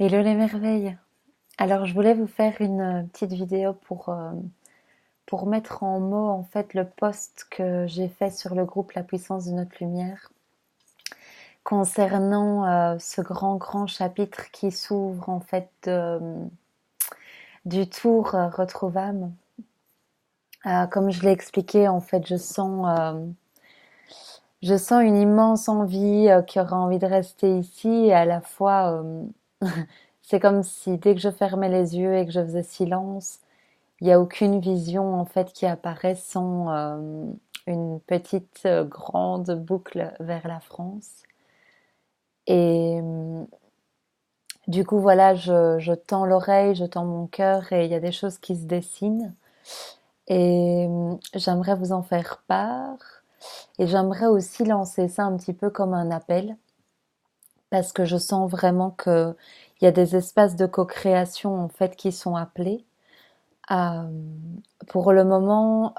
Hello les merveilles! Alors je voulais vous faire une petite vidéo pour mettre en mots en fait le post que j'ai fait sur le groupe La Puissance de notre lumière concernant ce grand chapitre qui s'ouvre en fait du tour Retrouve-âme. Comme je l'ai expliqué en fait je sens une immense envie qui aura envie de rester ici et à la fois c'est comme si dès que je fermais les yeux et que je faisais silence, il n'y a aucune vision en fait qui apparaît sans une petite grande boucle vers la France. Et du coup voilà, je tends l'oreille, je tends mon cœur et il y a des choses qui se dessinent. Et j'aimerais vous en faire part. Et j'aimerais aussi lancer ça un petit peu comme un appel parce que je sens vraiment que il y a des espaces de co-création en fait qui sont appelés. Euh, pour le moment,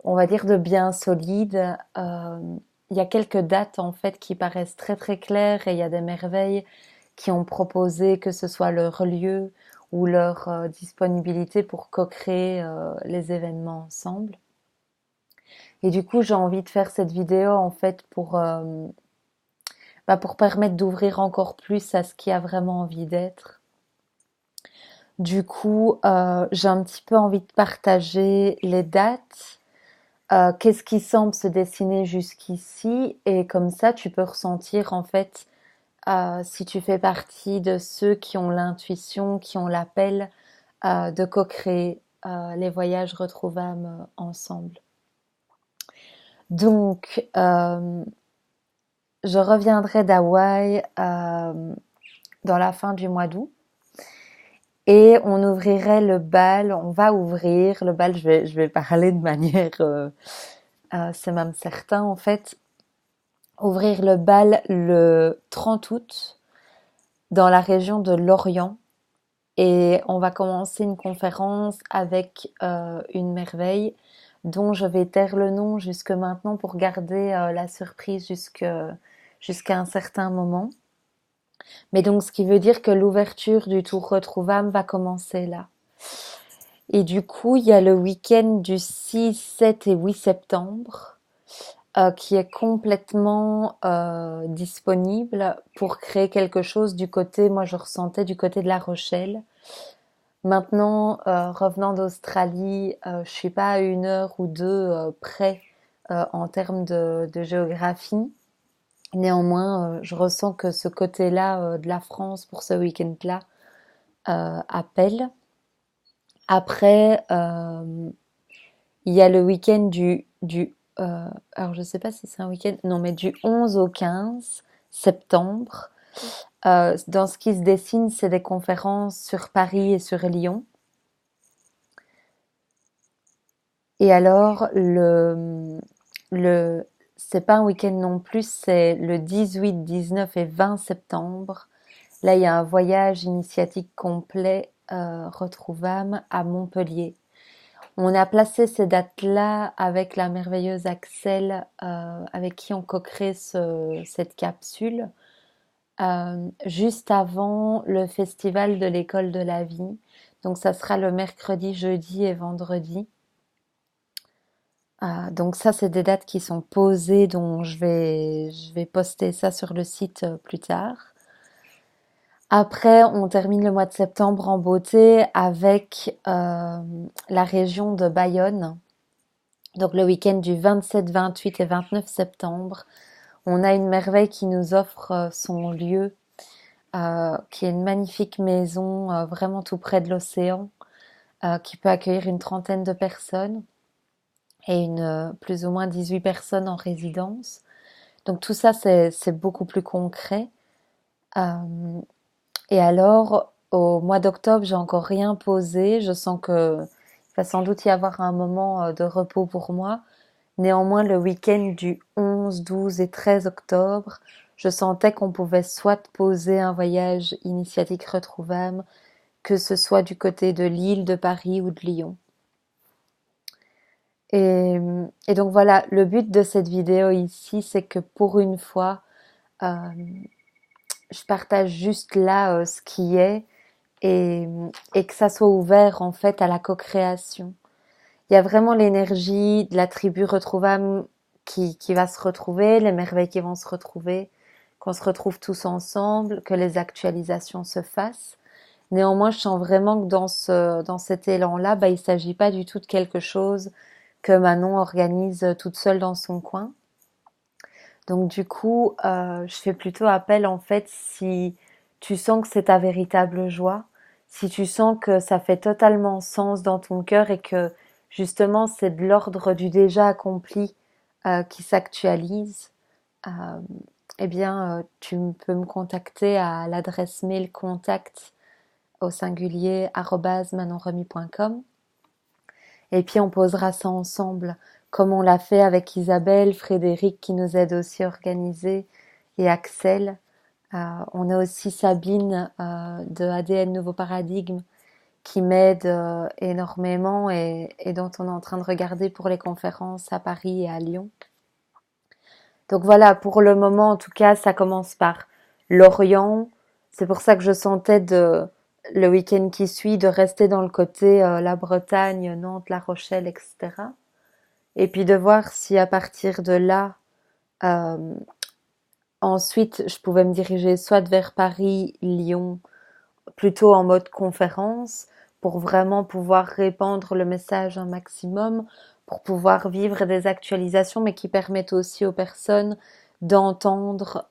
on va dire de bien solide. Il y a quelques dates en fait qui paraissent très claires et il y a des merveilles qui ont proposé que ce soit leur lieu ou leur disponibilité pour co-créer les événements ensemble. Et du coup, j'ai envie de faire cette vidéo en fait pour permettre d'ouvrir encore plus à ce qui a vraiment envie d'être. Du coup, j'ai un petit peu envie de partager les dates. Qu'est-ce qui semble se dessiner jusqu'ici et comme ça tu peux ressentir en fait si tu fais partie de ceux qui ont l'intuition, qui ont l'appel de co-créer les voyages Retrouve-âme ensemble. Donc je reviendrai d'Hawaï dans la fin du mois d'août et on ouvrirait le bal, on va ouvrir le bal, je vais parler de manière c'est même certain en fait, ouvrir le bal le 30 août dans la région de Lorient et on va commencer une conférence avec une merveille dont je vais taire le nom jusque maintenant pour garder la surprise jusqu'à un certain moment. Mais donc ce qui veut dire que l'ouverture du tour Retrouve-âme va commencer là. Et du coup, il y a le week-end du 6, 7 et 8 septembre qui est complètement disponible pour créer quelque chose du côté, moi je ressentais du côté de La Rochelle. Maintenant, revenant d'Australie, je suis pas à 1 heure ou 2 près en termes de géographie. Néanmoins, je ressens que ce côté-là de la France pour ce week-end-là appelle. Après, il y a le week-end alors je sais pas si c'est un week-end, non mais du 11 au 15 septembre. Dans ce qui se dessine, c'est des conférences sur Paris et sur Lyon. Et alors, c'est pas un week-end non plus, c'est le 18, 19 et 20 septembre. Là, il y a un voyage initiatique complet Retrouve-âme à Montpellier. On a placé ces dates-là avec la merveilleuse Axel, avec qui on co-crée cette capsule, juste avant le festival de l'école de la vie. Donc ça sera le mercredi, jeudi et vendredi. Donc ça, c'est des dates qui sont posées, dont je vais poster ça sur le site plus tard. Après, on termine le mois de septembre en beauté avec la région de Bayonne. Donc le week-end du 27, 28 et 29 septembre, on a une merveille qui nous offre son lieu, qui est une magnifique maison vraiment tout près de l'océan, qui peut accueillir une trentaine de personnes et plus ou moins 18 personnes en résidence. Donc tout ça, c'est beaucoup plus concret. Euh, et alors, au mois d'octobre, j'ai encore rien posé. Je sens que il va sans doute y avoir un moment de repos pour moi. Néanmoins, le week-end du 11, 12 et 13 octobre, je sentais qu'on pouvait soit poser un voyage initiatique Retrouve-âme, que ce soit du côté de Lille, de Paris ou de Lyon. Et, et donc voilà, le but de cette vidéo ici, c'est que pour une fois, euh, je partage juste là ce qui est et, et que ça soit ouvert en fait à la co-création. Il y a vraiment l'énergie de la tribu retrouvable qui va se retrouver, les merveilles qui vont se retrouver, qu'on se retrouve tous ensemble, que les actualisations se fassent. Néanmoins, je sens vraiment que dans cet élan-là, bah, il s'agit pas du tout de quelque chose que Manon organise toute seule dans son coin. Donc du coup, je fais plutôt appel en fait si tu sens que c'est ta véritable joie, si tu sens que ça fait totalement sens dans ton cœur et que justement c'est de l'ordre du déjà accompli qui s'actualise, euh, eh bien tu peux me contacter à l'adresse mail contact au singulier @manonremy.com et puis on posera ça ensemble, comme on l'a fait avec Isabelle, Frédéric qui nous aide aussi à organiser et Axel. On a aussi Sabine de ADN Nouveau Paradigme qui m'aide énormément et dont on est en train de regarder pour les conférences à Paris et à Lyon. Donc voilà, pour le moment en tout cas, ça commence par Lorient. C'est pour ça que je sentais le week-end qui suit de rester dans le côté la Bretagne, Nantes, La Rochelle, etc. Et puis de voir si à partir de là, euh, ensuite, je pouvais me diriger soit vers Paris, Lyon, plutôt en mode conférence, pour vraiment pouvoir répandre le message un maximum, pour pouvoir vivre des actualisations, mais qui permettent aussi aux personnes d'entendre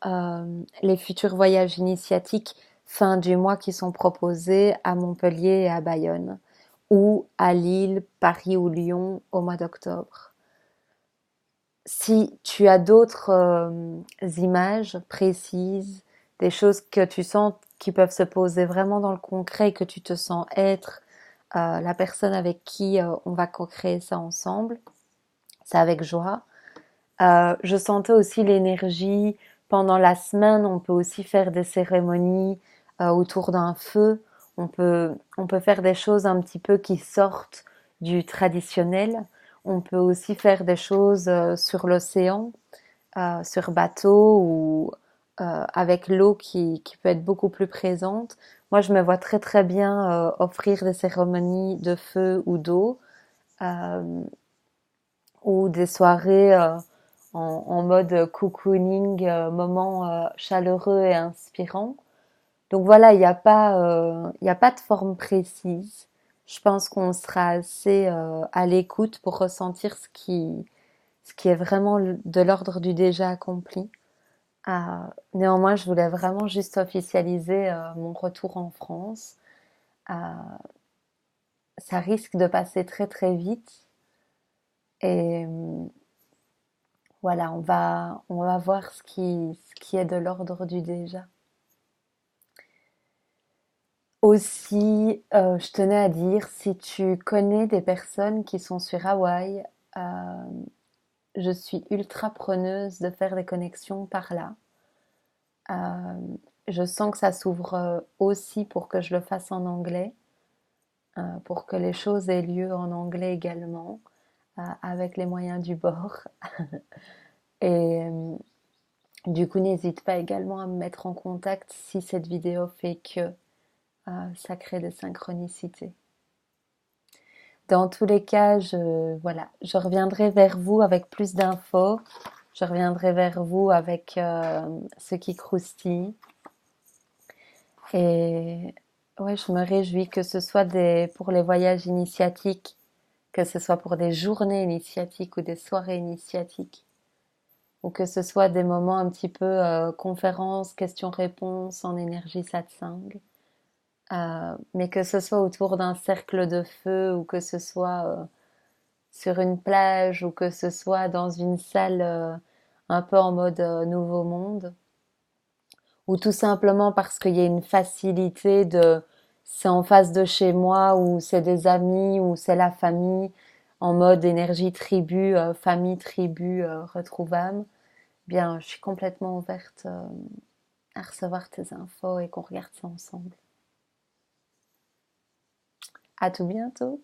les futurs voyages initiatiques fin du mois qui sont proposés à Montpellier et à Bayonne, ou à Lille, Paris ou Lyon au mois d'octobre. Si tu as d'autres images précises, des choses que tu sens qui peuvent se poser vraiment dans le concret et que tu te sens être la personne avec qui on va co-créer ça ensemble, c'est avec joie. Je sentais aussi l'énergie pendant la semaine. On peut aussi faire des cérémonies autour d'un feu. On peut faire des choses un petit peu qui sortent du traditionnel. On peut aussi faire des choses sur l'océan, sur bateau ou avec l'eau qui peut être beaucoup plus présente. Moi, je me vois très très bien offrir des cérémonies de feu ou d'eau euh, ou des soirées en mode cocooning, moment chaleureux et inspirant. Donc voilà, il y a pas de forme précise. Je pense qu'on sera assez à l'écoute pour ressentir ce qui est vraiment de l'ordre du déjà accompli. Néanmoins, je voulais vraiment juste officialiser mon retour en France. Euh, Ça risque de passer très très vite et voilà, on va voir ce qui est de l'ordre du déjà. Aussi, je tenais à dire, si tu connais des personnes qui sont sur Hawaï, euh, je suis ultra preneuse de faire des connexions par là. Euh, je sens que ça s'ouvre aussi pour que je le fasse en anglais, pour que les choses aient lieu en anglais également, avec les moyens du bord. Et du coup, n'hésite pas également à me mettre en contact si cette vidéo fait que ça crée des synchronicités. Dans tous les cas, voilà, je reviendrai vers vous avec plus d'infos. Je reviendrai vers vous avec ce qui croustille. Et ouais, je me réjouis que ce soit pour les voyages initiatiques, que ce soit pour des journées initiatiques ou des soirées initiatiques, ou que ce soit des moments un petit peu conférences, questions-réponses en énergie satsang. Mais que ce soit autour d'un cercle de feu ou que ce soit sur une plage ou que ce soit dans une salle un peu en mode nouveau monde ou tout simplement parce qu'il y a une facilité de c'est en face de chez moi ou c'est des amis ou c'est la famille en mode énergie tribu, famille tribu, retrouvable, bien je suis complètement ouverte à recevoir tes infos et qu'on regarde ça ensemble. À tout bientôt.